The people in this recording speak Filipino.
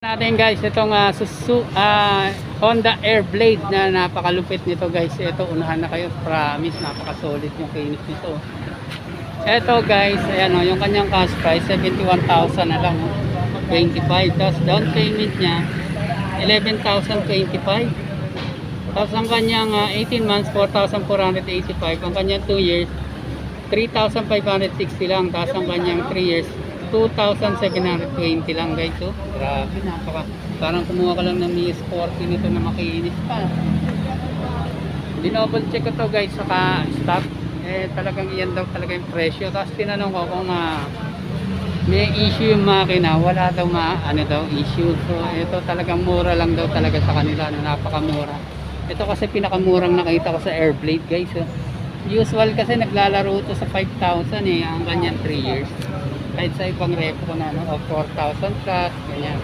Natin guys itong Honda Airblade na napakalupit nito guys. Ito unahan na kayo, promise napaka-solid yung kinis nito. Ito guys, ayan o, yung kanyang cash price 71,000 na lang, 25. Tapos down payment niya 11,025. Tapos ang kanyang 18 months 4,485. Ang kanyang 2 years 3,560 lang. Tapos ang kanyang 3 years 2,720 lang guys. So, grabe, parang kumuha ka lang ng Mi Sporty nito na makinis pa. Dinoble check ko to guys saka stock. Talagang iyan daw talaga yung presyo. Tapos tinanong ko kung may issue yung makina. Wala daw issue. So ito talagang mura lang daw talaga sa kanila, napakamura. Ito kasi pinakamurang nakita ko sa Airblade guys. Usual kasi naglalaro ito sa 5,000 ang kanyang 3 years. Kahit sa ibang repo na of 4,000 plus, ganyan.